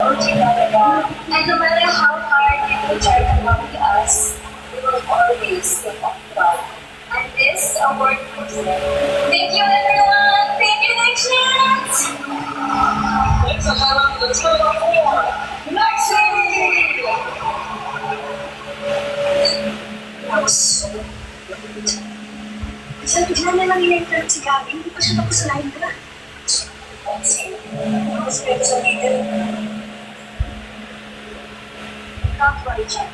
And no matter how hard people try to copy us, we will always stay up proud. And this award goes there. Thank you, everyone! Thank you, Nation! Let's have the total for Maxine! That was so good. Sabi bigla na lang in-interview si Gabby, hindi pa siya tapos sa line ka. Maxine, respeto sa leader. Don't worry, Jen.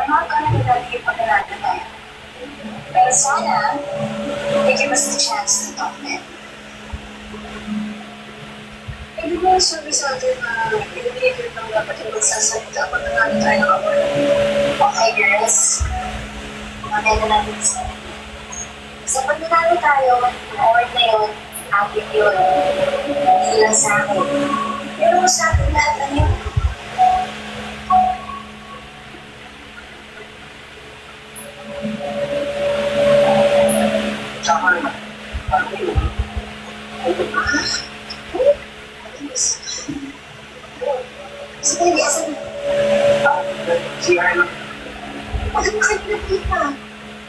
We're not gonna regret you pag-aralan tayo. Pero sana, they give us the chance to talk then. Hindi mo sabi sa atin na i-behavior ng dapat yung magsasalita pag nanalo tayo ng award. Okay, girls. Mamaya na natin sa sa pag nanalo tayo, award na yun, akin yun. Hindi lang sa akin. Pero sa atin lahat na yun. Sige, asan? Bakit nakita?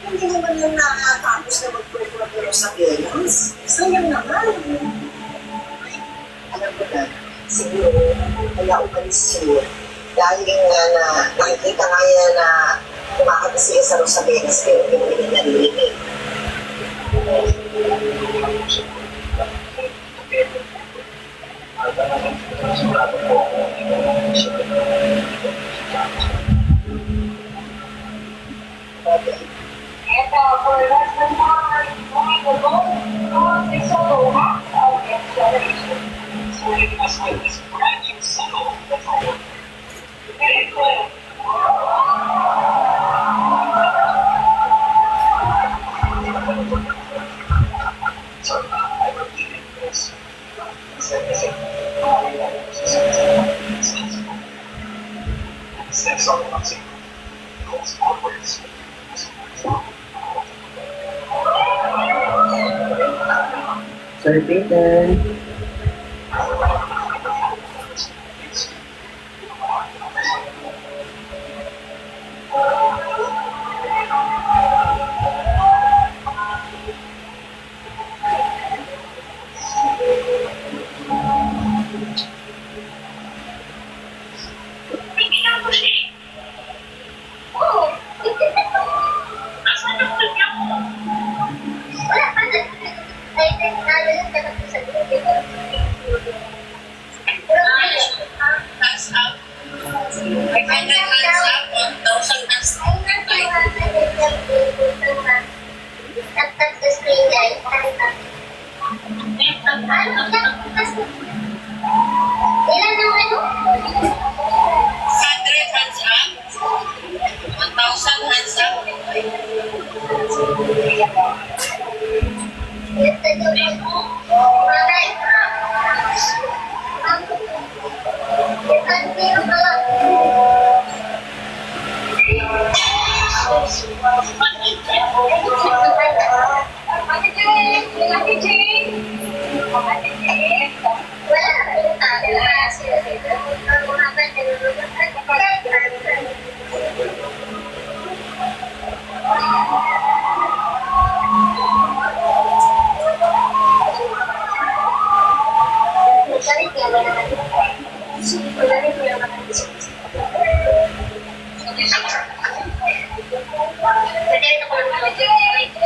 Hindi naman yung nakatapos na mag-pro sa Venus. Sayang naman. Alam ko na, siguro kaya umalis yun. Dahil nga na nakikita nga yan na kumakanta siya sa Rosa Venus pero hindi na narinig. Sir Peter.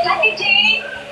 Lucky Jane!